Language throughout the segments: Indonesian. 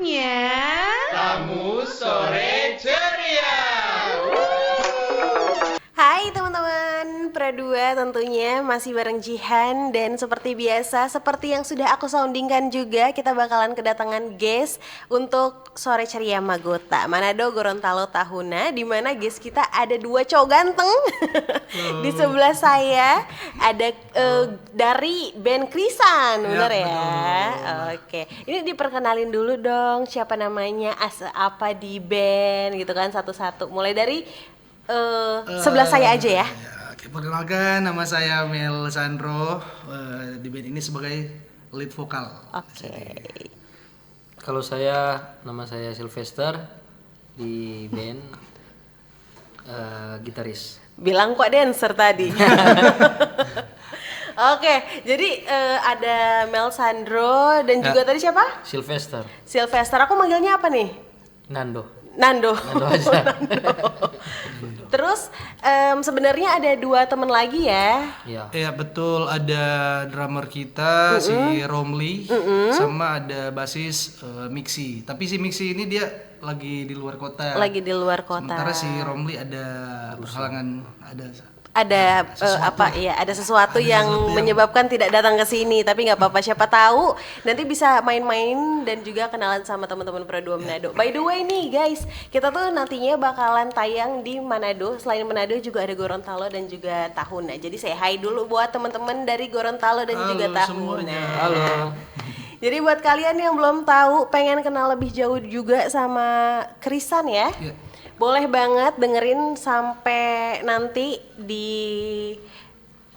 Saatnya Tamu Sore Ceria. Hai teman-teman Pra2 tentunya masih bareng Jihan. Dan seperti biasa, seperti yang sudah aku soundingkan juga, kita bakalan kedatangan guest untuk Sore Ceria Magota Manado Gorontalo Tahuna, dimana guest kita ada dua cowok ganteng. Di sebelah saya ada dari band Krisan, bener ya? Oke, ini diperkenalin dulu dong, siapa namanya, apa di band gitu kan, satu-satu. Mulai dari sebelah saya aja ya. Oke, perkenalkan, nama saya Mel Sandro, di band ini sebagai lead vokal. Oke. Kalau saya, nama saya Sylvester, di band gitaris. Bilang kok dancer tadi. Oke, jadi ada Mel Sandro dan juga tadi siapa? Sylvester, Sylvester. Aku manggilnya apa nih? Nando. Nando. Nando aja. Terus sebenarnya ada dua teman lagi ya. Iya. Ya betul, ada drummer kita si Romli, sama ada basis Mixi. Tapi si Mixi ini dia lagi di luar kota. Lagi di luar kota. Sementara si Romli ada berhalangan, Ada ada sesuatu yang menyebabkan tidak datang ke sini, tapi nggak apa-apa, siapa tahu nanti bisa main-main dan juga kenalan sama teman-teman Pra2 Manado. By the way nih guys, kita tuh nantinya bakalan tayang di Manado. Selain Manado juga ada Gorontalo dan juga Tahuna. Jadi say hi dulu buat teman-teman dari Gorontalo dan juga Tahuna. Halo. Jadi buat kalian yang belum tahu, pengen kenal lebih jauh juga sama Krisan ya. Boleh banget dengerin sampai nanti di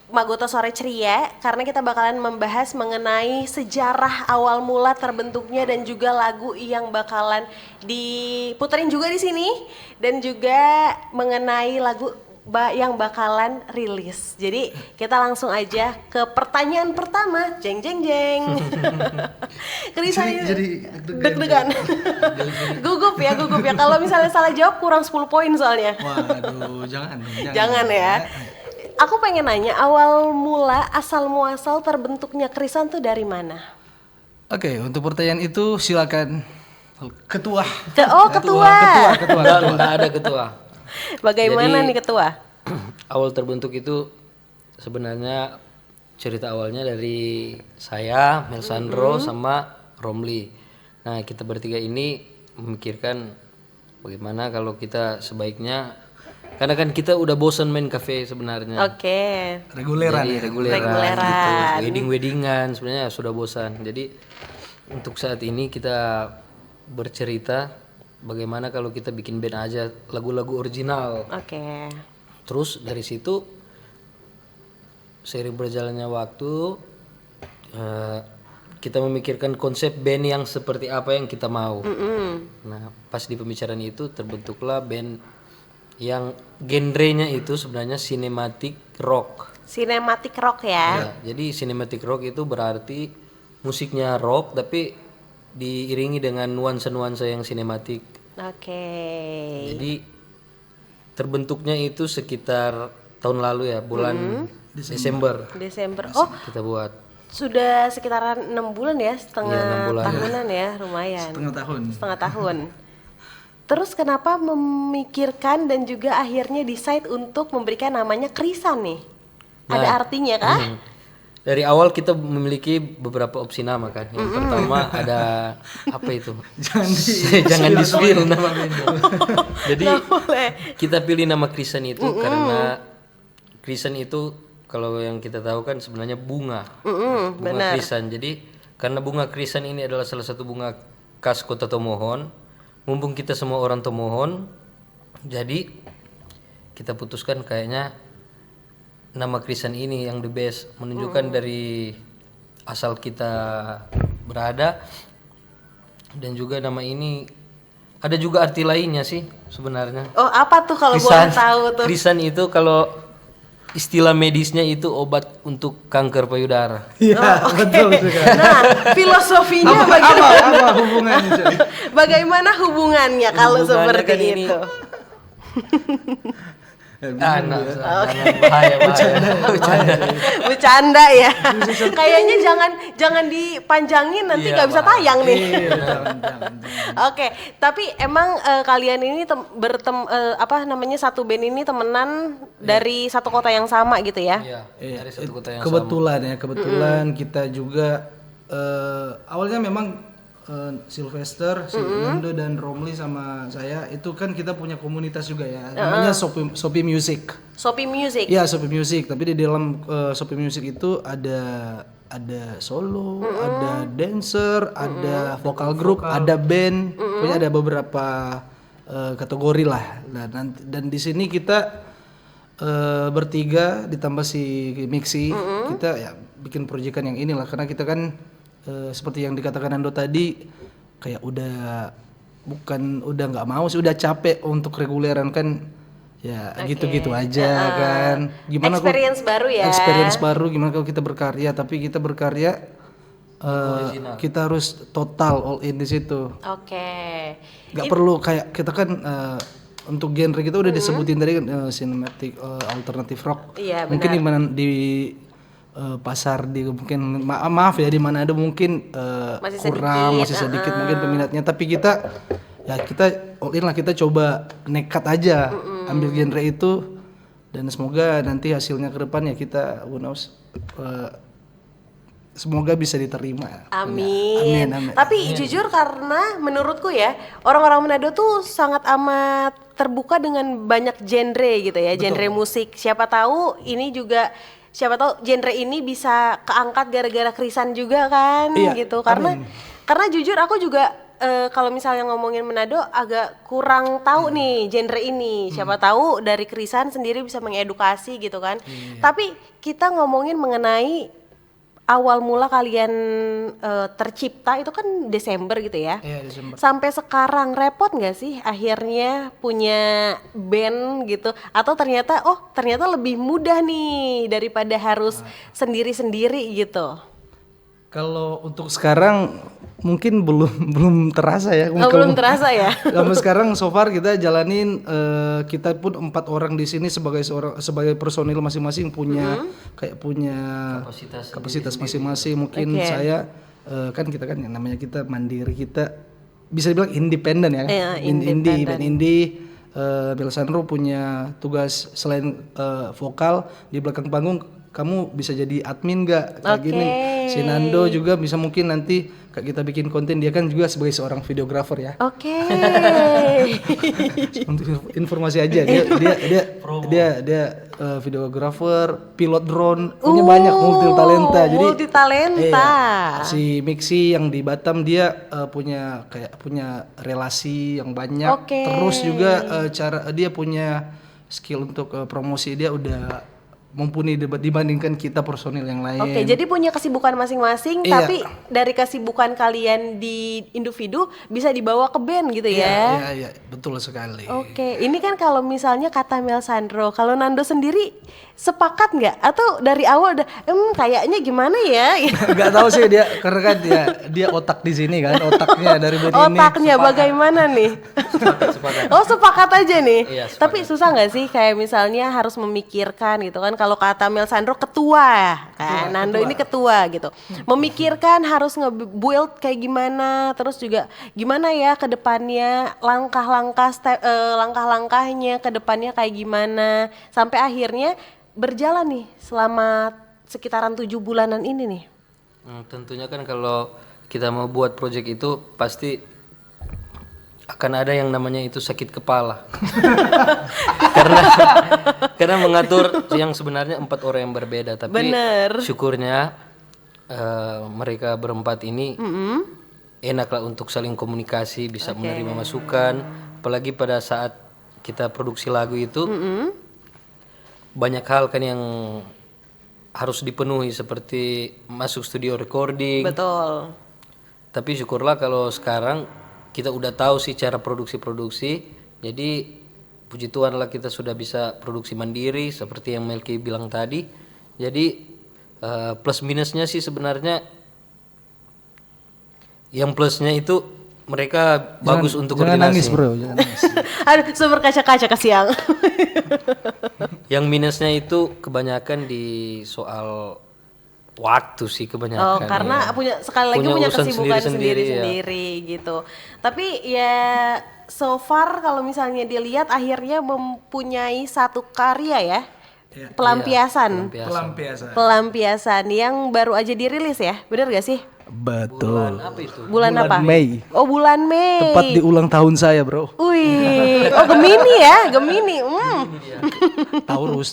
Magota Sore Ceria, karena kita bakalan membahas mengenai sejarah awal mula terbentuknya dan juga lagu yang bakalan diputerin juga di sini, dan juga mengenai lagu yang bakalan rilis. Jadi kita langsung aja ke pertanyaan pertama. Jeng jeng jeng. Krisan jadi deg-degan. Gugup ya. Kalau misalnya salah jawab kurang 10 poin soalnya. Waduh, jangan ya. Aku pengen nanya, awal mula asal muasal terbentuknya Krisan tuh dari mana? Oke, untuk pertanyaan itu silakan ketua. Ketua. Enggak ada ketua. Bagaimana Jadi, nih ketua? Awal terbentuk itu sebenarnya cerita awalnya dari saya, Mel Sandro, sama Romli. Nah, kita bertiga ini memikirkan bagaimana kalau kita sebaiknya, karena kan kita udah bosan main kafe sebenarnya. Reguleran. Jadi reguleran. Gitu. Weddingan sebenarnya sudah bosan. Jadi untuk saat ini kita bercerita bagaimana kalau kita bikin band aja lagu-lagu original. Oke. Terus dari situ seiring berjalannya waktu kita memikirkan konsep band yang seperti apa yang kita mau. Nah, pas di pembicaraan itu terbentuklah band yang genrenya itu sebenarnya cinematic rock. Cinematic rock ya. Ya, jadi cinematic rock itu berarti musiknya rock tapi diiringi dengan nuansa-nuansa yang sinematik. Oke. Jadi terbentuknya itu sekitar tahun lalu ya, bulan Desember. Oh, Kita buat. sudah sekitaran 6 bulan ya, setengah 6 bulan. tahunan ya, lumayan. Setengah tahun. Terus kenapa memikirkan dan juga akhirnya decide untuk memberikan namanya Krisan nih? Ada artinya kah? Dari awal kita memiliki beberapa opsi nama kan. Yang pertama ada apa itu? Jangan di-spill nama band. Jadi kita pilih nama Krisan itu karena Krisan itu kalau yang kita tahu kan sebenarnya bunga. Bunga Krisan. Jadi karena bunga Krisan ini adalah salah satu bunga khas Kota Tomohon. Mumpung kita semua orang Tomohon, jadi kita putuskan kayaknya nama Krisan ini yang the best, menunjukkan dari asal kita berada, dan juga nama ini ada juga arti lainnya sih sebenarnya. Oh, apa tuh kalau boleh tahu tuh? Krisan itu kalau istilah medisnya itu obat untuk kanker payudara. Betul sekali. Nah, filosofinya Apa hubungannya? bagaimana hubungannya kalau Hubungannya seperti kan ini. itu? Jangan bahaya. Bercanda ya. Kayaknya jangan dipanjangin nanti nggak bisa tayang nih. Jangan. Oke, tapi emang kalian ini satu band ini temenan dari satu kota yang sama gitu ya? Iya, dari satu kota yang kebetulan kita juga awalnya memang Sylvester, si Nando dan Romli sama saya itu kan kita punya komunitas juga ya, namanya Sopi Music. Sopi Music. Iya, Sopi Music. Tapi di dalam Sopi Music itu ada solo, ada dancer, ada vokal grup, ada band, punya ada beberapa kategori lah. Nah, dan di sini kita bertiga ditambah si Mixi, kita ya bikin proyekan yang inilah karena kita kan seperti yang dikatakan Ando tadi kayak udah nggak mau sih, udah capek untuk reguleran kan ya gitu-gitu aja kan. Gimana experience baru ya. Experience baru gimana kalau kita berkarya, tapi kita berkarya kita harus total all in di situ. Oke. Nggak perlu kayak kita kan untuk genre kita udah disebutin tadi kan cinematic alternative rock. Iya, mungkin di pasar di mungkin maaf ya di mana ada mungkin masih sedikit mungkin peminatnya, tapi kita all in lah, kita coba nekat aja ambil genre itu dan semoga nanti hasilnya ke depan ya kita who knows semoga bisa diterima. Amin. Amin. Tapi jujur karena menurutku ya orang-orang Manado tuh sangat amat terbuka dengan banyak genre gitu ya. Betul. Genre musik. Siapa tahu genre ini bisa keangkat gara-gara Krisan juga kan gitu. Karena jujur aku juga kalau misalnya ngomongin Manado agak kurang tahu nih genre ini. Siapa tahu dari Krisan sendiri bisa mengedukasi gitu kan. Tapi kita ngomongin mengenai awal mula kalian tercipta itu kan Desember gitu ya. Iya, Desember. Sampai sekarang repot nggak sih akhirnya punya band gitu? Atau ternyata lebih mudah nih daripada harus sendiri-sendiri gitu? Kalau untuk sekarang mungkin belum terasa ya. Belum terasa ya. Sampai sekarang so far kita jalanin kita pun 4 orang di sini sebagai personil masing-masing punya kapasitas masing-masing. Mungkin saya kan kita kan yang namanya kita mandiri, kita bisa dibilang independen ya. Indie. Belsandro punya tugas selain vokal di belakang panggung, kamu bisa jadi admin nggak kayak gini. Si Nando juga bisa mungkin nanti kayak kita bikin konten, dia kan juga sebagai seorang videografer ya. Oke. Untuk informasi aja dia videografer, pilot drone, punya banyak multi talenta. Si Mixi yang di Batam dia punya relasi yang banyak. Terus juga dia punya skill untuk promosi, dia udah mumpuni dibandingkan kita personil yang lain. Oke, jadi punya kesibukan masing-masing, tapi dari kesibukan kalian di individu bisa dibawa ke band gitu ya? Iya, betul sekali. Oke, ini kan kalau misalnya kata Melsandro, kalau Nando sendiri sepakat nggak? Atau dari awal udah, kayaknya gimana ya? Nggak tahu sih dia, karena kan dia otak di sini kan, otaknya dari band ini. Otaknya bagaimana nih? Sepakat. Oh, sepakat aja nih. Iya, sepakat. Tapi susah nggak sih kayak misalnya harus memikirkan gitu kan? Kalau kata Melsandro ketua kan, Nando ini ketua gitu. Memikirkan harus nge-build kayak gimana, terus juga gimana ya ke depannya, langkah-langkahnya ke depannya kayak gimana, sampai akhirnya berjalan nih selama sekitaran 7 bulanan ini nih. Tentunya kan kalau kita mau buat project itu pasti akan ada yang namanya itu sakit kepala. karena mengatur yang sebenarnya 4 orang yang berbeda, tapi syukurnya mereka berempat ini enaklah untuk saling komunikasi, bisa menerima masukan, apalagi pada saat kita produksi lagu itu banyak hal kan yang harus dipenuhi seperti masuk studio recording. Betul. Tapi syukurlah kalau sekarang kita udah tahu sih cara produksi, jadi puji Tuhan lah kita sudah bisa produksi mandiri seperti yang Melki bilang tadi. Jadi plus minusnya sih sebenarnya yang plusnya itu mereka bagus untuk jangan koordinasi. nangis bro, jangan nangis. Aduh, sumber kaca-kaca kasihan. Yang minusnya itu kebanyakan di soal waktu sih kebanyakan. Oh, karena sekali lagi punya urusan kesibukan sendiri-sendiri, sendiri-sendiri gitu. Tapi ya so far kalau misalnya dilihat akhirnya mempunyai satu karya ya. Pelampiasan. Pelampiasan yang baru aja dirilis ya. Bener gak sih? Betul. Apa itu? Bulan apa? Mei. Oh, bulan Mei. Tepat di ulang tahun saya bro. Wih, oh Gemini ya, Gemini. Taurus.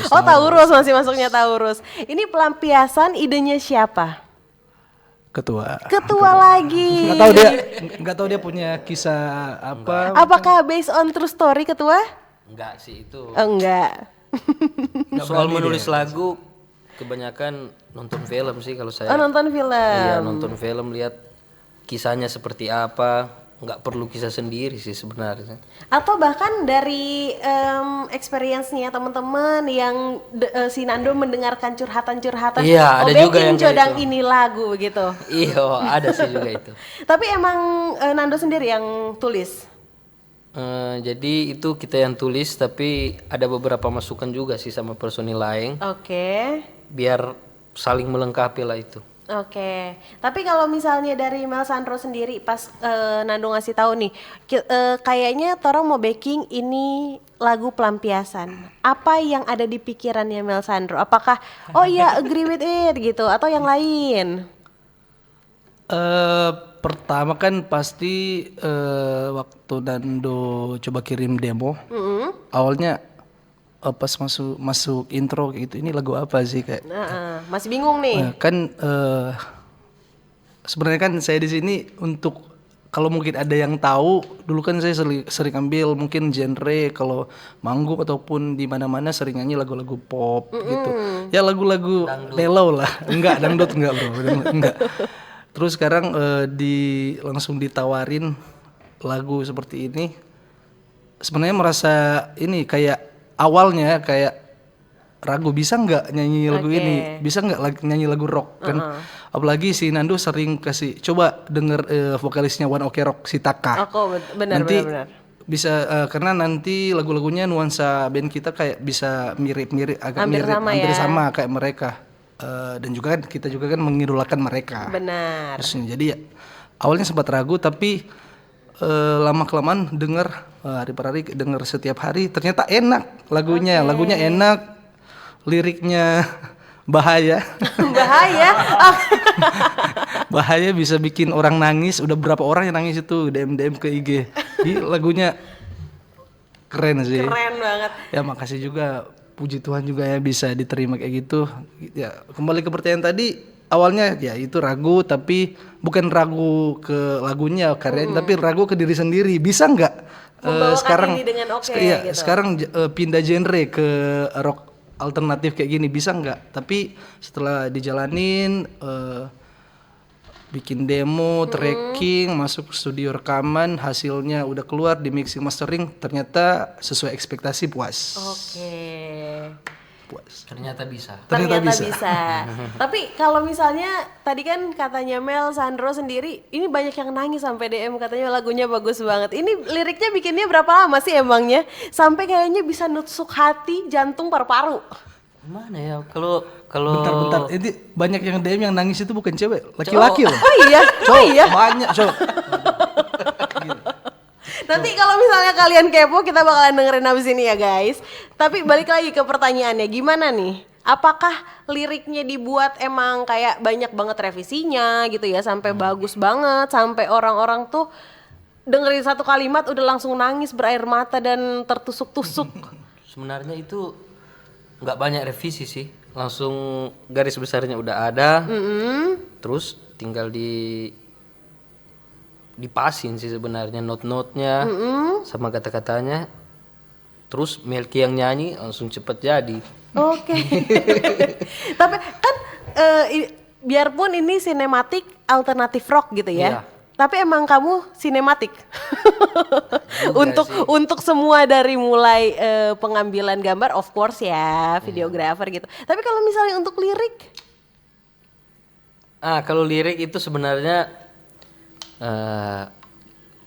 Oh Taurus, masih masuknya Taurus. Ini pelampiasan idenya siapa? Ketua Lagi. Nggak tahu dia punya kisah apa. Apakah based on true story Ketua? Enggak sih itu. Oh, enggak. Soal menulis lagu kebanyakan nonton film sih kalau saya. Oh, nonton film. Iya, nonton film, lihat kisahnya seperti apa. Nggak perlu kisah sendiri sih sebenarnya. Atau bahkan dari experience-nya teman-teman yang si Nando mendengarkan curhatan-curhatan. Iya, ada juga yang kayak Jodang itu. ini lagu gitu. Iya, ada sih juga itu. Tapi emang Nando sendiri yang tulis. Jadi itu kita yang tulis, tapi ada beberapa masukan juga sih sama personil lain. Oke. Biar saling melengkapi lah itu. Oke, tapi kalau misalnya dari Mel Sandro sendiri pas Nando ngasih tahu nih, kayaknya Torong mau backing ini lagu pelampiasan. Apa yang ada di pikirannya Mel Sandro? Apakah oh iya agree with it gitu atau yang lain? Pertama kan pasti waktu Nando coba kirim demo, awalnya pas masuk intro gitu, ini lagu apa sih kayak? Masih bingung nih. Kan sebenarnya kan saya di sini untuk kalau mungkin ada yang tahu, dulu kan saya sering ambil mungkin genre kalau manggung ataupun di mana-mana sering nyanyi lagu-lagu pop gitu. Ya lagu-lagu mellow lah. Enggak, dangdut enggak bro, enggak. Terus sekarang langsung ditawarin lagu seperti ini. Sebenarnya merasa ini kayak awalnya kayak ragu bisa nggak nyanyi lagu ini, bisa nggak nyanyi lagu rock kan. Apalagi si Nando sering kasih coba denger vokalisnya One Ok Rock si Taka. Benar. Bisa karena nanti lagu-lagunya nuansa band kita kayak bisa mirip-mirip, agak Hampir mirip, sama hampir ya. sama kayak mereka. Dan juga kan kita juga kan mengidolakan mereka. Benar. Terus, jadi ya awalnya sempat ragu tapi lama kelamaan denger hari per hari, denger setiap hari, ternyata enak lagunya. Lagunya enak, liriknya bahaya. Bahaya, bisa bikin orang nangis. Udah berapa orang yang nangis itu DM ke IG. Jadi lagunya keren sih. Keren banget. Ya makasih juga, puji Tuhan juga ya bisa diterima kayak gitu. Ya kembali ke pertanyaan tadi, awalnya ya itu ragu, tapi bukan ragu ke lagunya karyanya, tapi ragu ke diri sendiri. Bisa nggak sekarang ini dengan gitu. Sekarang pindah genre ke rock alternatif kayak gini, bisa nggak? Tapi setelah dijalanin, bikin demo, tracking, masuk studio rekaman, hasilnya udah keluar di mixing mastering, ternyata sesuai ekspektasi, puas. Puas. Ternyata bisa. Tapi kalau misalnya tadi kan katanya Mel Sandro sendiri, ini banyak yang nangis sampai DM katanya lagunya bagus banget. Ini liriknya bikinnya berapa lama sih emangnya? Sampai kayaknya bisa nusuk hati, jantung, paru-paru. Mana ya? Kalau Bentar, ini banyak yang DM yang nangis itu bukan cewek, laki-laki loh. Oh iya. Banyak, Nanti kalau misalnya kalian kepo, kita bakalan dengerin abis ini ya guys. Tapi balik lagi ke pertanyaannya, gimana nih? Apakah liriknya dibuat emang kayak banyak banget revisinya gitu ya, sampai bagus banget, sampai orang-orang tuh dengerin satu kalimat udah langsung nangis berair mata dan tertusuk-tusuk? Sebenarnya itu nggak banyak revisi sih, langsung garis besarnya udah ada, terus tinggal dipasin sih sebenarnya not-notnya sama kata-katanya, terus Melki yang nyanyi langsung cepet jadi. Oke. Tapi kan biarpun ini sinematik alternatif rock gitu ya. Iya. Tapi emang kamu sinematik. untuk semua dari mulai pengambilan gambar of course ya, videographer gitu. Tapi kalau misalnya untuk lirik? Kalau lirik itu sebenarnya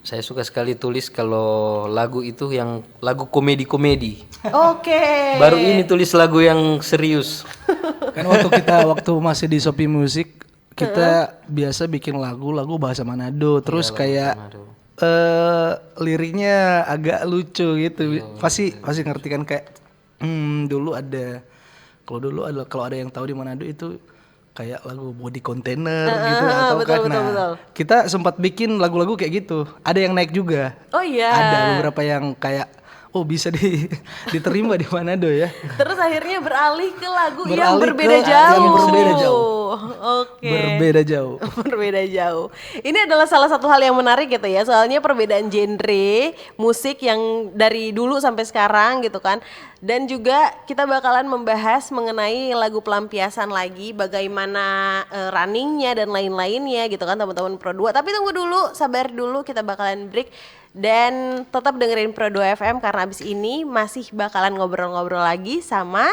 Saya suka sekali tulis kalau lagu itu yang lagu komedi-komedi. Oke. Baru ini tulis lagu yang serius. Kan waktu masih di Shopee Music kita biasa bikin lagu bahasa Manado, terus kayak liriknya agak lucu gitu. Pasti ngerti kan kayak dulu ada kalau ada yang tahu di Manado itu kayak lagu body container gitu atau betul. Kita sempat bikin lagu-lagu kayak gitu. Ada yang naik juga. Oh iya. Ada beberapa yang kayak bisa diterima di Manado ya. Terus akhirnya beralih ke lagu yang berbeda jauh. Yang berbeda jauh. Oke. Berbeda jauh. Ini adalah salah satu hal yang menarik gitu ya. Soalnya perbedaan genre musik yang dari dulu sampai sekarang gitu kan. Dan juga kita bakalan membahas mengenai lagu pelampiasan lagi, bagaimana runningnya dan lain-lainnya gitu kan teman-teman Pro 2. Tapi tunggu dulu, sabar dulu, kita bakalan break. Dan tetap dengerin Pro 2 FM karena abis ini masih bakalan ngobrol-ngobrol lagi sama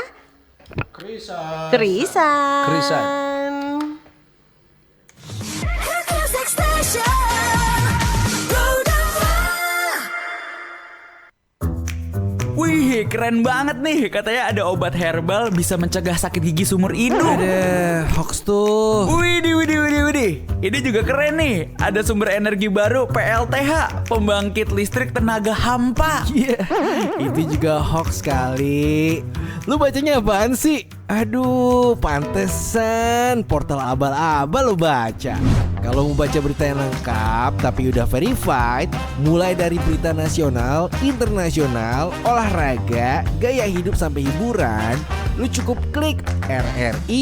Krisan. Wih, keren banget nih. Katanya ada obat herbal bisa mencegah sakit gigi seumur hidup. Ada hoax tuh. Widih. Ini juga keren nih. Ada sumber energi baru PLTH, pembangkit listrik tenaga hampa. Iya, itu juga hoax kali. Lu bacanya apaan sih? Aduh, pantesan portal abal-abal lu baca. Kalau mau baca berita yang lengkap tapi udah verified, mulai dari berita nasional, internasional, olahraga, gaya hidup sampai hiburan, lu cukup klik rri.co.id.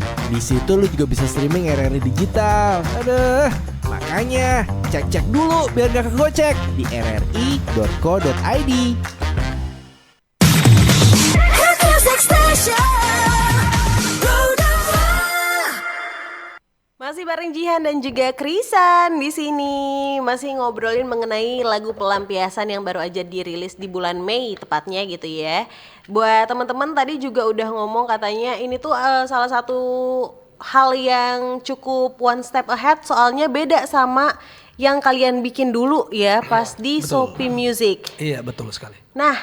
Di situ lu juga bisa streaming RRI digital. Aduh, makanya cek dulu biar gak kegocek di rri.co.id. Masih bareng Jihan dan juga Krisan di sini, masih ngobrolin mengenai lagu pelampiasan yang baru aja dirilis di bulan Mei tepatnya gitu ya. Buat teman-teman tadi juga udah ngomong katanya ini tuh salah satu hal yang cukup one step ahead, soalnya beda sama yang kalian bikin dulu ya pas di Shopee Music. Iya, betul sekali. Nah,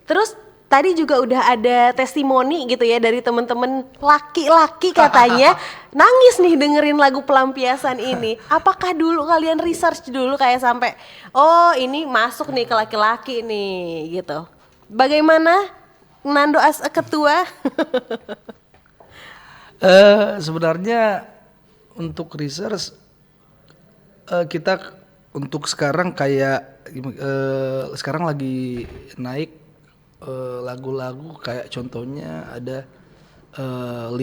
terus tadi juga udah ada testimoni gitu ya dari temen-temen laki-laki katanya nangis nih dengerin lagu pelampiasan ini. Apakah dulu kalian research dulu kayak sampai ini masuk nih ke laki-laki nih gitu. Bagaimana Nando as a ketua? Sebenarnya untuk research kita untuk sekarang kayak sekarang lagi naik lagu-lagu kayak contohnya ada 5-10,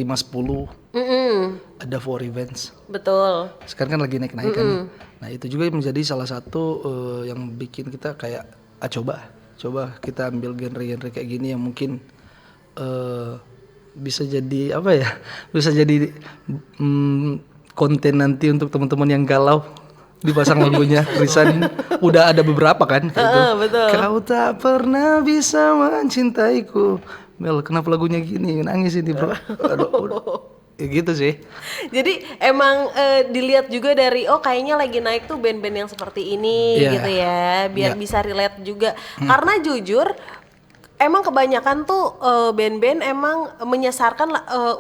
ada For Revenge. Betul. Sekarang kan lagi naik-naik kan. Nah itu juga menjadi salah satu yang bikin kita kayak coba kita ambil genre-genre kayak gini yang mungkin bisa jadi apa ya? Bisa jadi konten nanti untuk teman-teman yang galau. Dipasang lagunya Krisan udah ada beberapa kan gitu. Betul. Kau tak pernah bisa mencintaiku. Mel, kenapa lagunya gini? Nangis ini, bro. Aduh. Ya gitu sih. Jadi emang dilihat juga dari kayaknya lagi naik tuh band-band yang seperti ini gitu ya, biar bisa relate juga. Karena jujur emang kebanyakan tuh band-band emang menyasarkan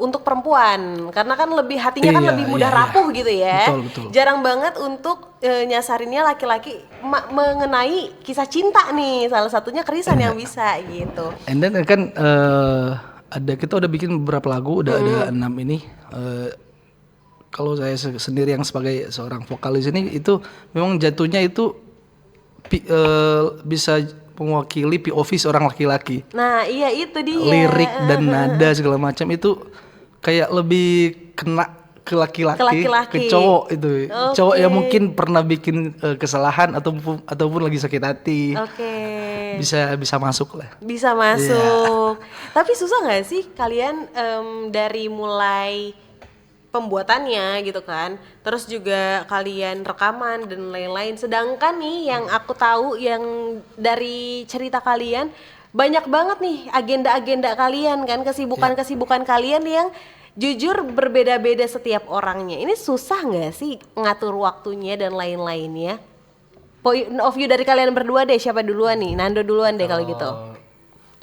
untuk perempuan karena kan lebih hatinya kan lebih mudah rapuh gitu ya. Betul. Jarang banget untuk nyasarinnya laki-laki mengenai kisah cinta nih. Salah satunya Krisan yang bisa gitu. And then kan kita udah bikin beberapa lagu, udah ada 6 ini. Kalau saya sendiri yang sebagai seorang vokalis ini itu memang jatuhnya itu bisa mewakili POV seorang laki-laki. Nah iya itu dia. Lirik dan nada segala macam itu kayak lebih kena ke laki-laki, ke cowok itu. Okay. Cowok yang mungkin pernah bikin kesalahan ataupun lagi sakit hati. Bisa masuk lah. Bisa masuk. Tapi susah nggak sih kalian dari mulai pembuatannya gitu kan, terus juga kalian rekaman dan lain-lain. Sedangkan nih yang aku tahu yang dari cerita kalian banyak banget nih agenda-agenda kalian kan, kesibukan kalian yang jujur berbeda-beda setiap orangnya. Ini susah nggak sih ngatur waktunya dan lain-lainnya? point of view dari kalian berdua deh, siapa duluan nih? Nando duluan deh kalau gitu.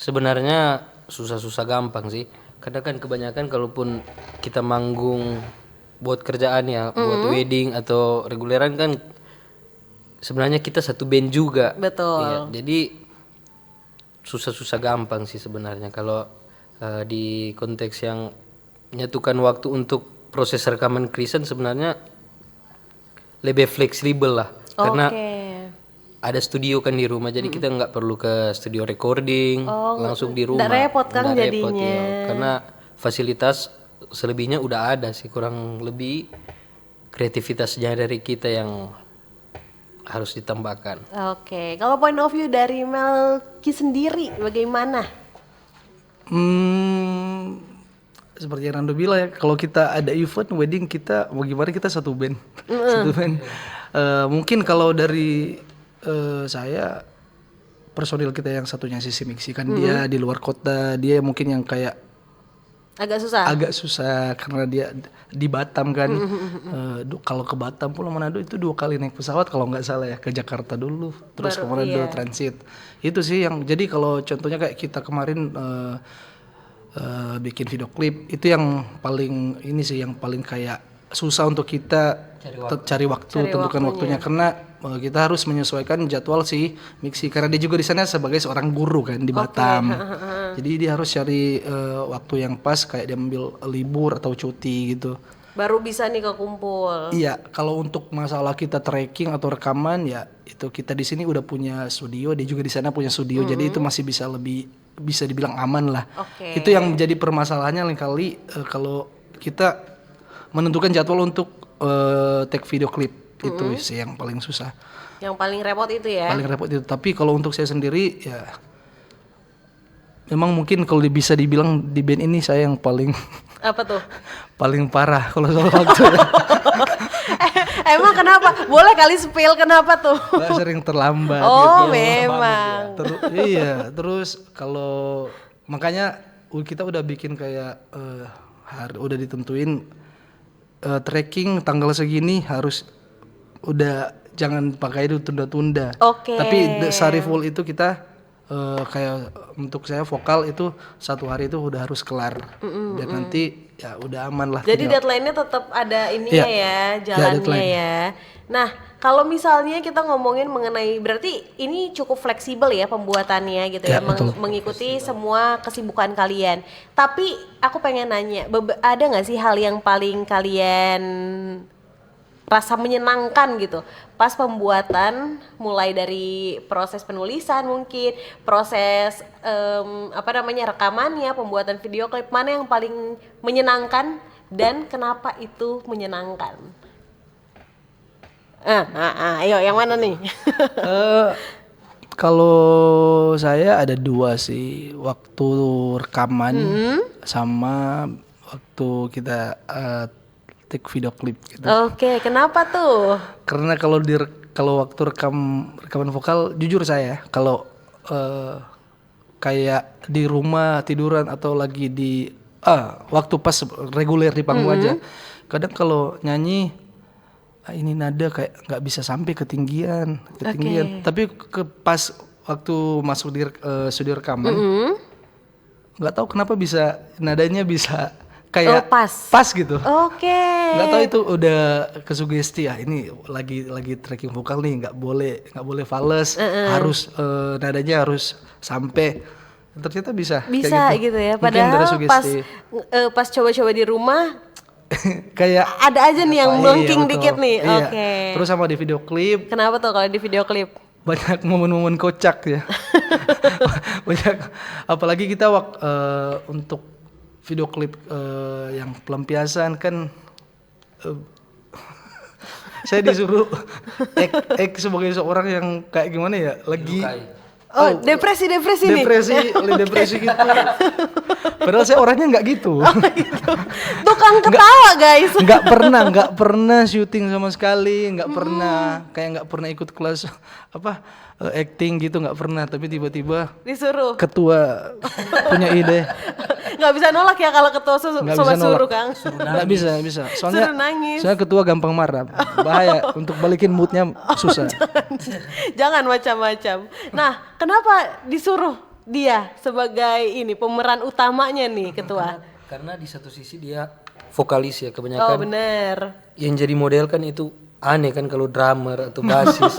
Sebenarnya susah-susah gampang sih. Karena kan kebanyakan kalaupun kita manggung buat kerjaan ya, buat wedding atau reguleran kan sebenarnya kita satu band juga. Betul. Iya, jadi susah-susah gampang sih sebenarnya kalau di konteks yang menyatukan waktu untuk proses rekaman Kristen sebenarnya lebih fleksibel lah. Karena ada studio kan di rumah, jadi kita nggak perlu ke studio recording, langsung di rumah. Nggak repot kan Nggak jadinya. repot, ya. Karena fasilitas selebihnya udah ada sih, kurang lebih kreativitasnya dari kita yang harus ditambahkan. Oke, kalau point of view dari Melki sendiri bagaimana? Seperti yang Nando bilang ya, kalau kita ada event wedding kita bagaimana kita satu band. Satu band. Mungkin kalau dari saya personil kita yang satunya sisi mixi kan dia di luar kota, dia mungkin yang kayak agak susah karena dia di Batam kan. Kalau ke Batam Pulau Manado itu 2 kali naik pesawat kalau nggak salah ya, ke Jakarta dulu terus ke Manado transit. Itu sih yang jadi kalau contohnya kayak kita kemarin bikin video klip itu yang paling ini sih yang paling kayak susah untuk kita cari waktu tentukan waktunya karena kita harus menyesuaikan jadwal si mixi karena dia juga di sana sebagai seorang guru kan di Batam. Jadi dia harus cari waktu yang pas kayak dia ambil libur atau cuti gitu. Baru bisa nih kekumpul. Iya, kalau untuk masalah kita tracking atau rekaman ya itu kita di sini udah punya studio, dia juga di sana punya studio. Jadi itu masih bisa dibilang aman lah. Itu yang menjadi permasalahannya lain kali kalau kita menentukan jadwal untuk take video klip. Itu sih yang paling susah. Yang paling repot itu ya. Paling repot itu. Tapi kalau untuk saya sendiri ya memang mungkin kalau bisa dibilang di band ini saya yang paling apa tuh? paling parah kalau soal waktu. Emang kenapa? Boleh kali spill kenapa tuh? Sering terlambat Oh, gitu. memang. Iya, terus kalau makanya kita udah bikin kayak udah ditentuin tracking tanggal segini harus udah jangan pakai itu tunda-tunda. Tapi Sariful itu kita kayak untuk saya vokal itu 1 hari itu udah harus kelar. Dan nanti ya udah aman lah. Jadi deadline-nya tetap ada ininya ya, jalannya ya. Nah, kalau misalnya kita ngomongin mengenai berarti ini cukup fleksibel ya pembuatannya gitu ya, mengikuti semua kesibukan kalian. Tapi aku pengen nanya, ada nggak sih hal yang paling kalian rasa menyenangkan gitu pas pembuatan, mulai dari proses penulisan mungkin, proses rekamannya, pembuatan video klip, mana yang paling menyenangkan dan kenapa itu menyenangkan? Ayo yang mana nih? Kalau saya ada 2 sih, waktu rekaman sama waktu kita take video klip gitu. Oke, kenapa tuh? Karena kalau waktu rekaman vokal jujur saya kalau kayak di rumah tiduran atau lagi di waktu pas reguler di panggung aja. Kadang kalau nyanyi ini nada kayak nggak bisa sampai ketinggian. Tapi pas waktu masuk di studio rekaman nggak tahu kenapa bisa nadanya bisa kayak pas gitu. Nggak tahu itu udah kesugesti ya, ini lagi tracking vokal nih, nggak boleh fales, harus nadanya harus sampai. Ternyata bisa gitu ya. Padahal pas coba-coba di rumah kayak ada aja nih yang melengking dikit nih. Iya. Terus sama di video klip. Kenapa tuh kalau di video klip? Banyak momen-momen kocak ya. Banyak, apalagi kita untuk video klip yang pelampiasan kan saya disuruh sebagai seorang yang kayak gimana ya, lagi depresi nih. depresi gitu. Padahal saya orangnya nggak gitu. Tukang ketawa guys. Nggak pernah syuting sama sekali, nggak pernah ikut kelas acting gitu, nggak pernah. Tapi tiba-tiba Disuruh. ketua punya ide. Nggak bisa nolak ya kalau ketua Nggak sobat bisa nolak. suruh Kang. Nggak bisa. Soalnya Suruh nangis. ketua gampang marah, bahaya untuk balikin moodnya susah. Jangan macam-macam. Nah, kenapa disuruh dia sebagai ini pemeran utamanya nih ketua? Karena di satu sisi dia vokalis ya Oh kebanyakan. benar. Yang jadi model kan itu aneh kan kalau drummer atau basis.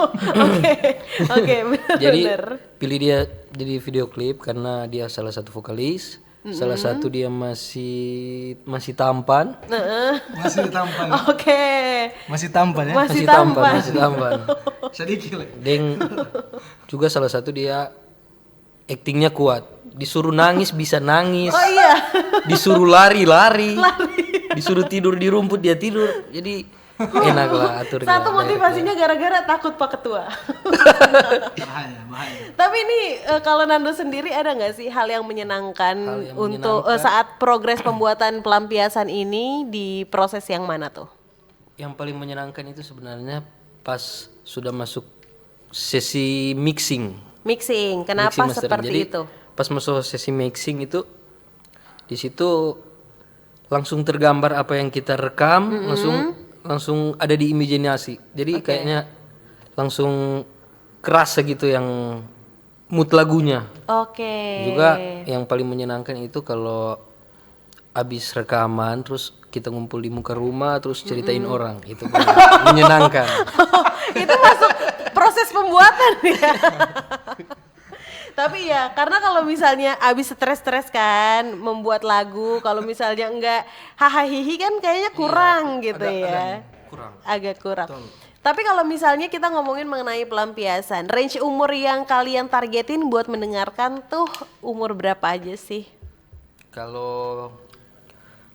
Oke, Jadi benar. pilih dia jadi video klip karena dia salah satu vokalis, salah satu dia masih tampan. Masih tampan. Oke. Masih tampan ya. Masih tampan. Masih tampan. Sedikit. Deng juga salah satu dia aktingnya kuat. Disuruh nangis bisa nangis. Oh iya. Disuruh lari. Disuruh tidur di rumput dia tidur. Jadi enak lah atur. Satu motivasinya gara-gara takut Pak Ketua. Bahaya. Tapi ini kalau Nando sendiri ada nggak sih hal yang menyenangkan untuk saat progres pembuatan pelampiasan ini di proses yang mana tuh? Yang paling menyenangkan itu sebenarnya pas sudah masuk sesi mixing. Mixing, kenapa Mixing mastering. seperti Jadi, itu? pas masuk sesi mixing itu di situ langsung tergambar apa yang kita rekam, langsung ada di imajinasi. Jadi kayaknya langsung kerasa gitu yang mood lagunya. Oke. Juga yang paling menyenangkan itu kalau abis rekaman terus kita ngumpul di muka rumah terus ceritain orang, itu paling menyenangkan. Itu masuk proses pembuatan ya. Tapi ya karena kalau misalnya abis stres-stres kan membuat lagu, kalau misalnya enggak hahaha kan kayaknya kurang gitu ya. Agak kurang. Tapi kalau misalnya kita ngomongin mengenai pelampiasan, range umur yang kalian targetin buat mendengarkan tuh umur berapa aja sih? Kalau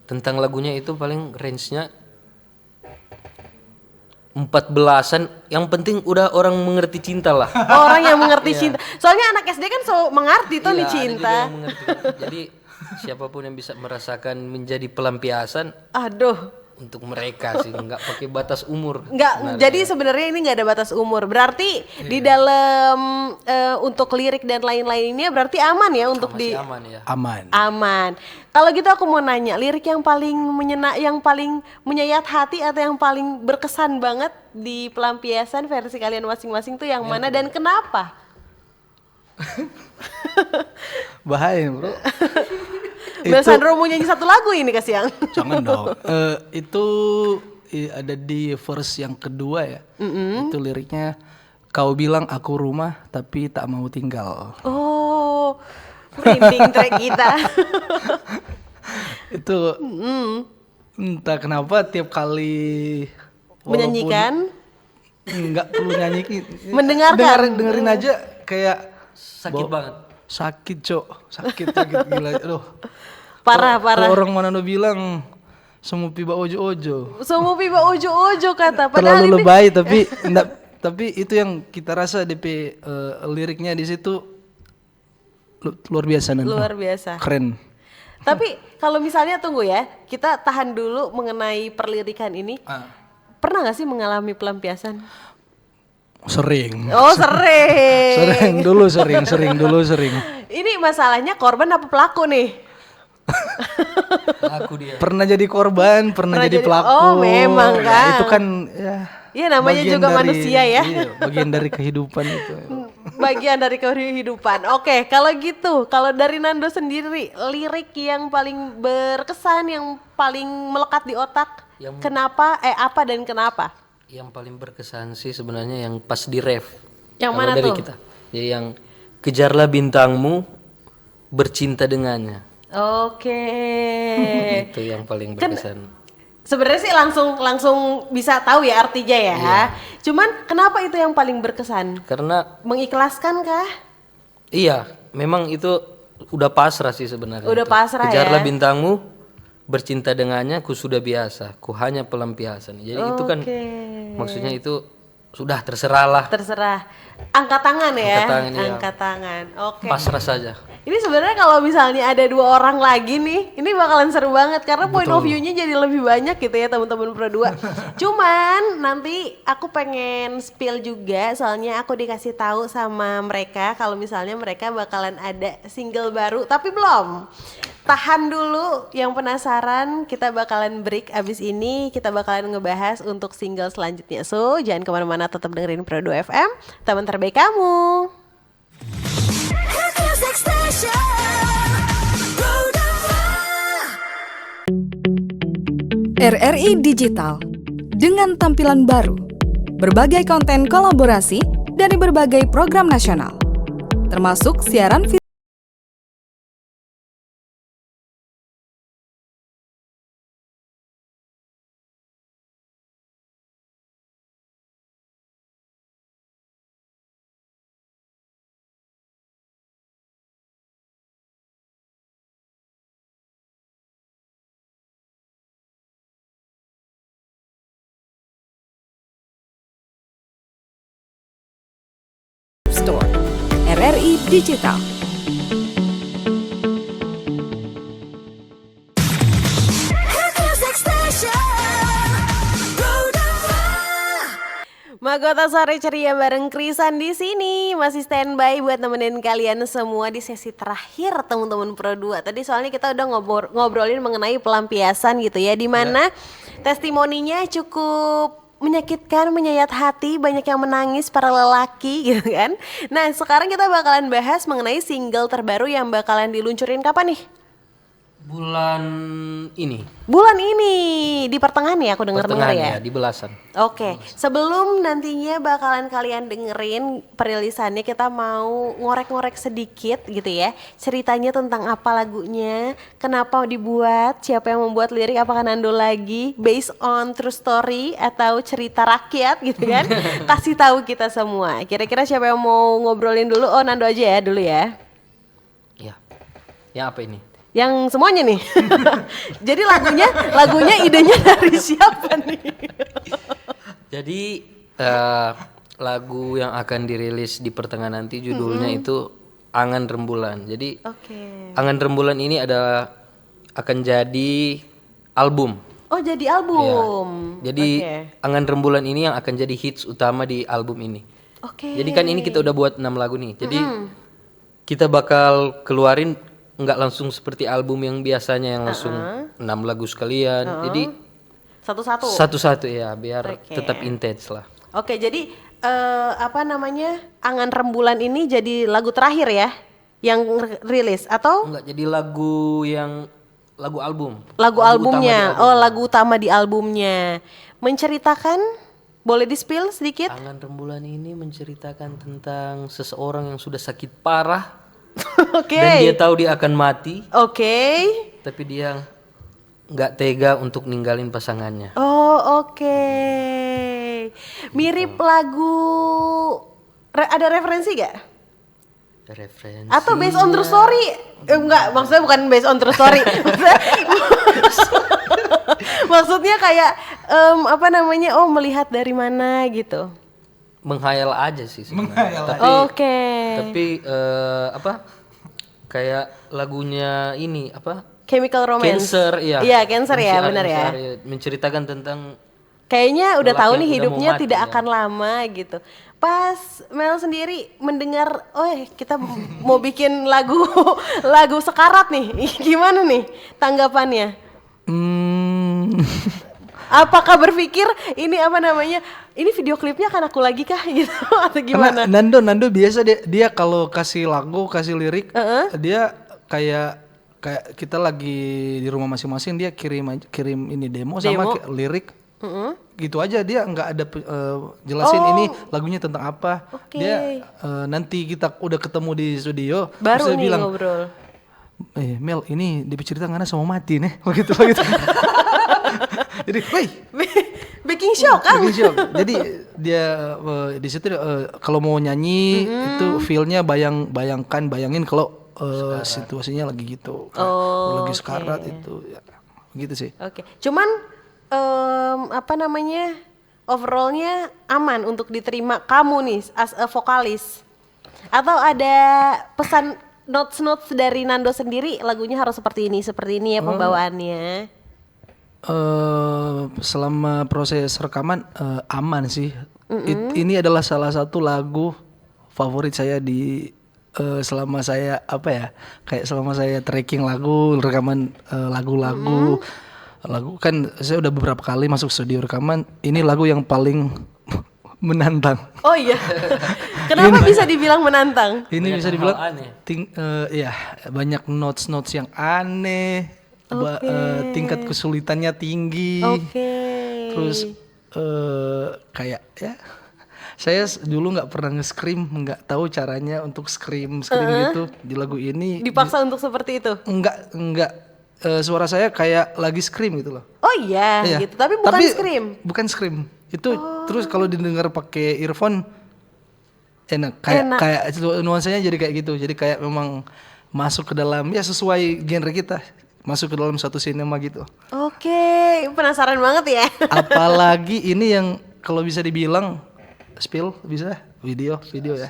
tentang lagunya itu paling range-nya 14-an, yang penting udah orang mengerti cinta lah. Orang yang mengerti cinta. Soalnya anak SD kan so mengerti tuh nih Iya, ada juga cinta. yang mengerti. Jadi siapapun yang bisa merasakan menjadi pelampiasan Aduh. untuk mereka sih, nggak pakai batas umur. Nggak, jadi sebenarnya ini nggak ada batas umur. Berarti di dalam untuk lirik dan lain-lainnya berarti aman ya untuk Masih aman ya. Aman. Kalau gitu aku mau nanya, lirik yang paling yang paling menyayat hati atau yang paling berkesan banget di pelampiasan versi kalian masing-masing tuh yang mana dan kenapa? Bahaya bro. Bel Sandro mau nyanyi satu lagu ini kasihan. Jangan dong. Itu ada di verse yang kedua ya. Itu liriknya, kau bilang aku rumah tapi tak mau tinggal. Oh, merinding track kita. Itu entah kenapa tiap kali Menyanyikan, nggak perlu nyanyi, mendengarkan. dengerin aja kayak Sakit banget. sakit sakit gila. Aduh. Parah. Kalau orang Manado bilang semua piba ojo-ojo. Semua piba ojo-ojo kata. Terlalu ini lebay tapi itu yang kita rasa DP liriknya di situ luar biasa Nan. luar biasa. Keren. Tapi kalau misalnya tunggu ya, kita tahan dulu mengenai perlirikan ini. Pernah nggak sih mengalami pelampiasan? Sering. Oh sering. Sering. Ini masalahnya korban apa pelaku nih? Aku dia. Pernah jadi korban, pernah jadi pelaku. Oh memang Ya, kan. itu kan ya. Iya namanya bagian juga dari- manusia ya. Iya, bagian dari kehidupan itu. Bagian dari kehidupan. Oke, kalau gitu, kalau dari Nando sendiri, lirik yang paling berkesan, yang paling melekat di otak, kenapa? Apa dan kenapa? Yang paling berkesan sih sebenarnya yang pas di ref. Yang Kalau mana dari tuh? kita. Jadi yang kejarlah bintangmu, bercinta dengannya. Oke. Itu yang paling Kan- berkesan. Sebenarnya sih langsung bisa tahu ya artinya ya. Cuman kenapa itu yang paling berkesan? Karena Mengikhlaskan kah? iya, memang itu udah pasrah sih sebenarnya. Udah itu. pasrah Kejarlah ya. bintangmu, bercinta dengannya, ku sudah biasa, ku hanya pelampiasan. Jadi itu kan Oke. maksudnya itu sudah terserahlah. Terserah. Angkat tangan ya. Angkat tangan, iya. Angkat tangan. Oke. Pasrah saja. Ini sebenarnya kalau misalnya ada 2 orang lagi nih, ini bakalan seru banget karena point of view-nya jadi lebih banyak gitu ya teman-teman Pro 2. Cuman nanti aku pengen spill juga soalnya aku dikasih tahu sama mereka kalau misalnya mereka bakalan ada single baru tapi belum. Tahan dulu, yang penasaran kita bakalan break abis ini kita bakalan ngebahas untuk single selanjutnya. So jangan kemana-mana, tetap dengerin Pro 2 FM, teman terbaik kamu. RRI Digital dengan tampilan baru, berbagai konten kolaborasi dari berbagai program nasional, termasuk siaran video. Store. RRI Digital. Magota Sore Ceria bareng Krisan di sini masih standby buat nemenin kalian semua di sesi terakhir teman-teman Pro 2. Tadi soalnya kita udah ngobrolin mengenai pelampiasan gitu ya, di mana testimoninya cukup menyakitkan, menyayat hati, banyak yang menangis para lelaki gitu kan. Nah sekarang kita bakalan bahas mengenai single terbaru yang bakalan diluncurin kapan nih? Bulan ini. Bulan ini di pertengahan ya, aku dengar-dengar ya. Di belasan. Oke, sebelum nantinya bakalan kalian dengerin perilisannya, kita mau ngorek-ngorek sedikit gitu ya. Ceritanya tentang apa lagunya, kenapa dibuat, siapa yang membuat lirik, apakah Nando lagi, based on true story atau cerita rakyat gitu kan. Kasih tahu kita semua. Kira-kira siapa yang mau ngobrolin dulu? Oh, Nando aja ya dulu ya. Ya. Ya apa ini? Yang semuanya nih. Jadi lagunya idenya dari siapa nih? Jadi lagu yang akan dirilis di pertengahan nanti judulnya itu Angan Rembulan. Jadi Angan Rembulan ini akan jadi album. Oh, jadi album. Ya. Jadi Angan Rembulan ini yang akan jadi hits utama di album ini. Jadi kan ini kita udah buat 6 lagu nih. Jadi kita bakal keluarin nggak langsung seperti album yang biasanya yang langsung 6 lagu sekalian. Jadi satu-satu ya, biar tetap intens lah. Oke, jadi Angan Rembulan ini jadi lagu terakhir ya yang rilis atau enggak, jadi lagu album. Lagu albumnya. Lagu utama di albumnya. Menceritakan, boleh di-spill sedikit? Angan Rembulan ini menceritakan tentang seseorang yang sudah sakit parah. Dan dia tahu dia akan mati. Tapi dia nggak tega untuk ninggalin pasangannya. Mirip lagu ada referensi gak? Referensi. Atau based on true story? Enggak, maksudnya bukan based on true story. Maksudnya kayak melihat dari mana gitu. Menghayal aja sih sebenarnya. Tapi kayak lagunya ini Chemical Romance. Cancer, iya. Iya, Cancer ya, benar ya. Menceritakan tentang kayaknya udah tahu nih hidupnya tidak akan lama gitu. Pas Mel sendiri mendengar, kita mau bikin lagu sekarat nih, gimana nih tanggapannya? Apakah berpikir ini ini video klipnya kan aku lagi kah gitu atau gimana? Karena Nando biasa dia kalau kasih lagu, kasih lirik, dia kayak kita lagi di rumah masing-masing, dia kirim ini demo sama lirik. Gitu aja, dia nggak ada jelasin ini lagunya tentang apa. Dia nanti kita udah ketemu di studio baru nih bilang, ngobrol. Mel, ini dicerita karena sama mati nih, begitu. Jadi, baking shock kan? Baking shock. Jadi dia di situ kalau mau nyanyi itu feel-nya bayangin kalau situasinya lagi gitu, lagi sekarat itu, ya, gitu sih. Cuman overallnya aman untuk diterima kamu nih as a vokalis? Atau ada pesan notes dari Nando sendiri, lagunya harus seperti ini ya pembawaannya? Selama proses rekaman aman sih. Ini adalah salah satu lagu favorit saya di selama saya selama saya tracking lagu, rekaman lagu kan saya udah beberapa kali masuk studio rekaman. Ini lagu yang paling menantang. Oh iya. Kenapa bisa dibilang menantang? Ini bisa dibilang banyak notes yang aneh. Tingkat kesulitannya tinggi. Terus kayak ya saya dulu nggak pernah nge-scream, nggak tahu caranya untuk scream gitu. Di lagu ini dipaksa untuk seperti itu? Enggak. Suara saya kayak lagi scream gitu loh. Oh iya. Gitu. Tapi bukan scream. Bukan scream. Itu terus kalau didengar pakai earphone enak. Kayak nuansanya jadi kayak gitu. Jadi kayak memang masuk ke dalam sesuai genre kita. Masuk ke dalam satu sinema gitu. Oke, penasaran banget ya. Apalagi ini yang kalau bisa dibilang spill bisa video ya.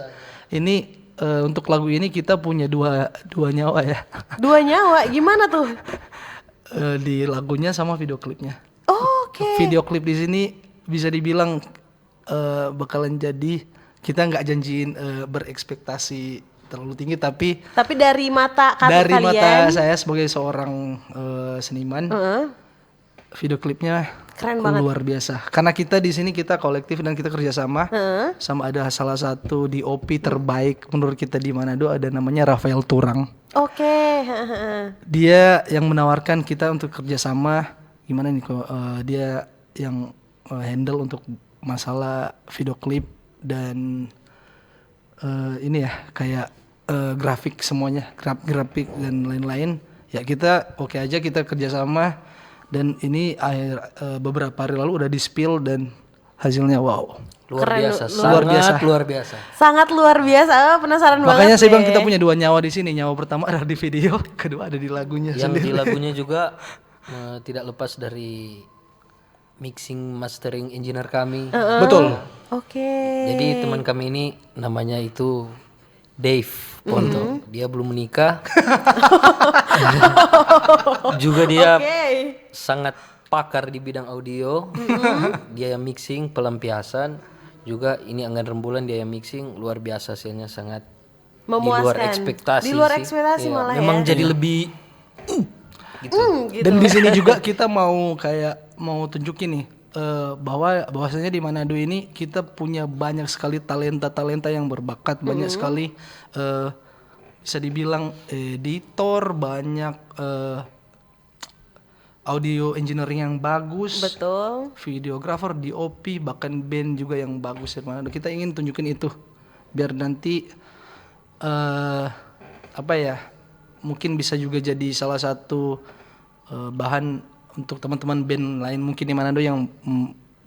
Ini untuk lagu ini kita punya dua nyawa ya. 2 nyawa gimana tuh? Di lagunya sama video klipnya. Oke. Video klip di sini bisa dibilang bakalan jadi, kita nggak janjiin berekspektasi terlalu tinggi, tapi dari mata dari kalian, mata saya sebagai seorang seniman, video klipnya keren banget, luar biasa. Karena kita di sini kita kolektif dan kita kerjasama, sama ada salah satu DOP terbaik menurut kita di Manado, ada namanya Rafael Turang. Oke. Dia yang menawarkan kita untuk kerjasama. Gimana nih kok dia yang handle untuk masalah video klip dan ini ya kayak grafik semuanya, grafik dan lain-lain. Ya kita oke aja, kita kerjasama. Dan ini beberapa hari lalu udah di-spill dan hasilnya wow. Luar biasa. Sangat luar biasa. Penasaran banget. Makanya saya bilang kita punya 2 nyawa di sini. Nyawa pertama ada di video, kedua ada di lagunya sendiri. Yang di lagunya juga tidak lepas dari mixing mastering engineer kami. Betul. Oke. Jadi teman kami ini namanya itu Dave Ponto. Dia belum menikah. Juga dia sangat pakar di bidang audio. Dia yang mixing, pelampiasan. Juga ini Anggan Rembulan, dia yang mixing. Luar biasa hasilnya, sangat memuaskan. Di luar ekspektasi. Di luar ekspektasi sih. malah memang ya. jadi lebih gitu. Dan di sini juga kita mau tunjukin nih bahwasanya di Manado ini kita punya banyak sekali talenta yang berbakat, banyak sekali bisa dibilang editor, banyak audio engineering yang bagus, betul, videographer, DOP, bahkan band juga yang bagus di Manado. Kita ingin tunjukin itu biar nanti mungkin bisa juga jadi salah satu bahan untuk teman-teman band lain mungkin di Manado yang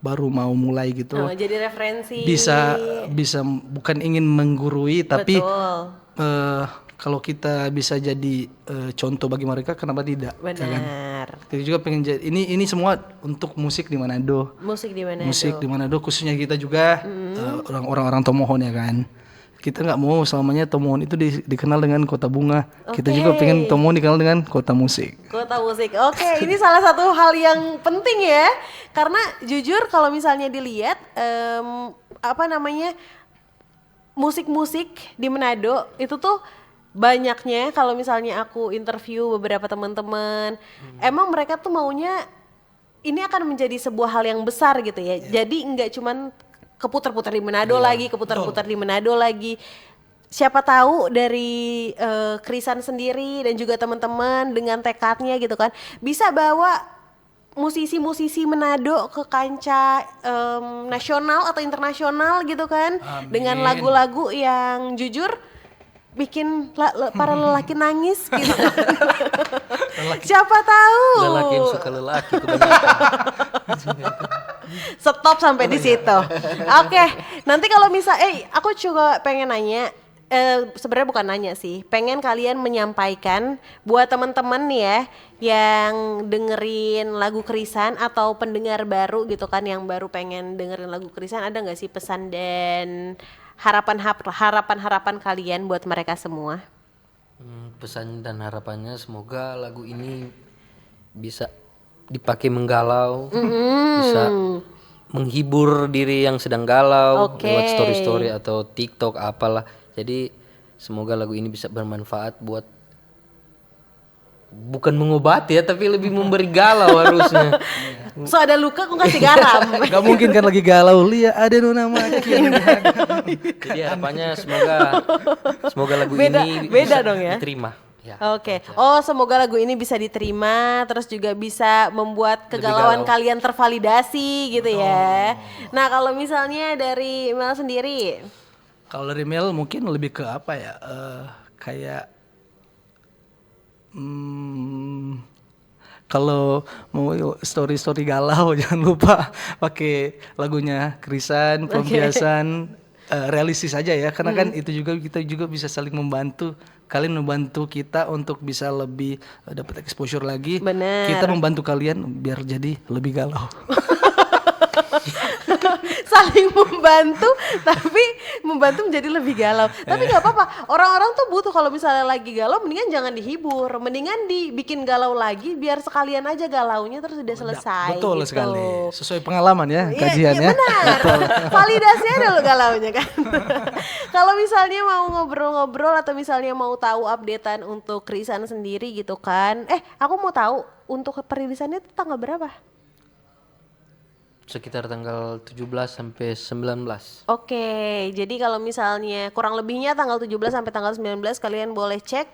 baru mau mulai gitu. Jadi referensi. Bisa bukan ingin menggurui, tapi kalau kita bisa jadi contoh bagi mereka, kenapa tidak? Benar. Jadi juga pengen jadi ini semua untuk musik di Manado. Musik di Manado khususnya kita juga orang-orang Tomohon ya kan. Kita nggak mau selamanya Tomohon itu dikenal dengan kota bunga. Kita juga pengen Tomohon dikenal dengan kota musik. Kota musik. Oke, ini salah satu hal yang penting ya. Karena jujur kalau misalnya dilihat musik-musik di Manado itu tuh banyaknya, kalau misalnya aku interview beberapa teman-teman, emang mereka tuh maunya ini akan menjadi sebuah hal yang besar gitu ya. Jadi nggak cuman keputar-putar di Manado lagi, keputar-putar di Manado lagi. Siapa tahu dari Krisan sendiri dan juga teman-teman dengan tekadnya gitu kan, bisa bawa musisi-musisi Manado ke kancah nasional atau internasional gitu kan. Amin. Dengan lagu-lagu yang jujur bikin para lelaki nangis gitu. Siapa tahu. Lelaki yang suka lelaki kebanyakan. Stop sampai di situ. Oke, nanti kalau misal aku juga pengen nanya, sebenarnya bukan nanya sih, pengen kalian menyampaikan buat teman-teman nih ya yang dengerin lagu Krisan atau pendengar baru gitu kan yang baru pengen dengerin lagu Krisan, ada nggak sih pesan dan harapan kalian buat mereka semua? Pesan dan harapannya semoga lagu ini bisa dipakai menggalau, bisa menghibur diri yang sedang galau lewat story atau TikTok apalah. Jadi semoga lagu ini bisa bermanfaat buat bukan mengobati ya, tapi lebih memberi galau harusnya. So ada luka kok kasih garam. Gak mungkin kan lagi galau, Lia ada nona makin. Jadi harapannya semoga lagu ini beda bisa dong ya. diterima. Ya, Oke. Oh, semoga lagu ini bisa diterima, terus juga bisa membuat kegalauan kalian tervalidasi gitu ya. Nah, kalau misalnya dari Mel sendiri, Kalau dari Mel mungkin lebih ke apa ya? Kayak kalau mau story galau jangan lupa pakai lagunya Krisan, pelampiasan realistis aja ya, karena kan itu juga kita juga bisa saling membantu. Kalian membantu kita untuk bisa lebih dapat exposure lagi. Bener. Kita membantu kalian biar jadi lebih galau. saling membantu tapi membantu menjadi lebih galau. Tapi nggak apa-apa, orang-orang tuh butuh kalau misalnya lagi galau mendingan jangan dihibur, mendingan dibikin galau lagi biar sekalian aja galaunya terus udah selesai. Betul gitu. sekali, sesuai pengalaman ya kajian iya, ya. Benar, validasinya dulu galaunya kan. Kalau misalnya mau ngobrol-ngobrol atau misalnya mau tahu updatean untuk Krisan sendiri gitu kan, aku mau tahu untuk perilisannya itu tanggal berapa? Sekitar tanggal 17 sampai 19. Oke, jadi kalau misalnya kurang lebihnya tanggal 17 sampai tanggal 19 kalian boleh cek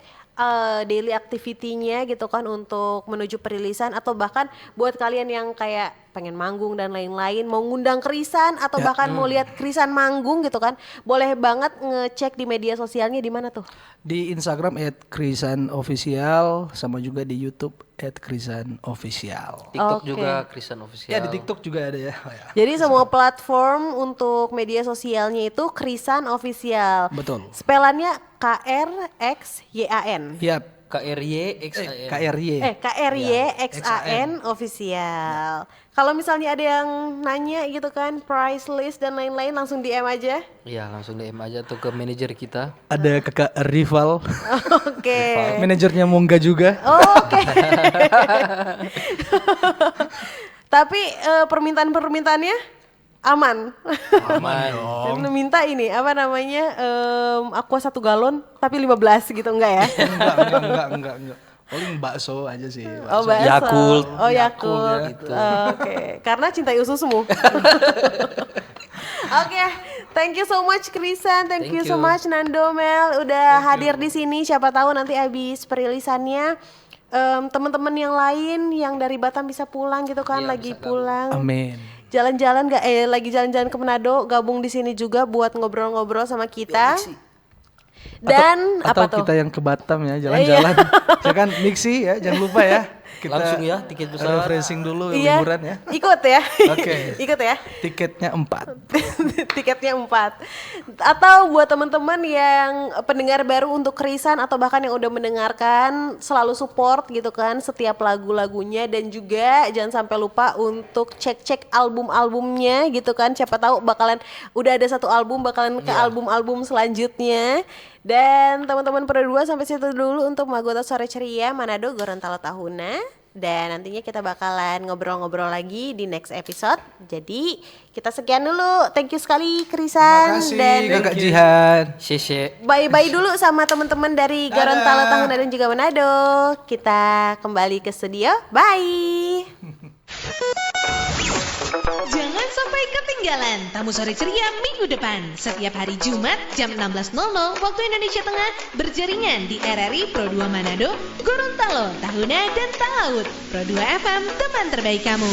daily activity-nya gitu kan untuk menuju perilisan, atau bahkan buat kalian yang kayak pengen manggung dan lain-lain, mau ngundang Krisan atau bahkan mau lihat Krisan manggung gitu kan, boleh banget ngecek di media sosialnya di mana tuh? Di Instagram @krisanofficial sama juga di YouTube @krisanofficial. TikTok juga Krisan Official. Ya di TikTok juga ada ya. Jadi semua platform untuk media sosialnya itu Krisan Official. Betul. Spelannya KRXYAN. Yap. KRYXAN. KRYXAN Official. Kalau misalnya ada yang nanya gitu kan, price list dan lain-lain, langsung DM aja. Iya, langsung DM aja tuh ke manajer kita. Ada kakak rival. Oke. Manajernya Mongga juga. Oke. Tapi permintaannya aman. Aman. Dan minta ini apa namanya aqua 1 galon tapi 15 gitu enggak ya? Enggak. Paling bakso aja sih. Oh, bakso. Yakult. Oh, Yakult ya. gitu. Oke. Karena cintai ususmu. Oke, thank you so much Krisan, thank you so much Nando, Mel udah hadir di sini. Siapa tahu nanti abis perilisannya teman-teman yang lain yang dari Batam bisa pulang gitu kan, lagi pulang. Amin. Jalan-jalan lagi jalan-jalan ke Manado, gabung di sini juga buat ngobrol-ngobrol sama kita. Dan atau apa tuh? kita yang ke Batam ya, jalan-jalan. Ya kan Mixi ya, jangan lupa ya. Kita langsung ya tiket pesawat. Refreshing dulu liburan ya. Ikut ya. Oke. Ikut ya. Tiketnya 4. Tiketnya 4. Atau buat teman-teman yang pendengar baru untuk Krisan atau bahkan yang udah mendengarkan, selalu support gitu kan setiap lagu-lagunya, dan juga jangan sampai lupa untuk cek-cek album-albumnya gitu kan. Siapa tahu bakalan udah ada satu album bakalan ke album-album selanjutnya. Dan teman-teman berdua sampai situ dulu untuk Magota Sore Ceria Manado Gorontalo Tahuna. Dan nantinya kita bakalan ngobrol-ngobrol lagi di next episode. Jadi kita sekian dulu. Thank you sekali Krisan. Terima kasih dan Kakak Jihan. Bye-bye dulu sama teman-teman dari Gorontalo Tahuna dan juga Manado. Kita kembali ke studio. Bye. Jangan sampai ketinggalan Tamu Sore Ceria minggu depan. Setiap hari Jumat jam 16.00 waktu Indonesia Tengah, berjaringan di RRI Pro 2 Manado, Gorontalo, Tahuna, dan Talaut. Pro 2 FM, teman terbaik kamu.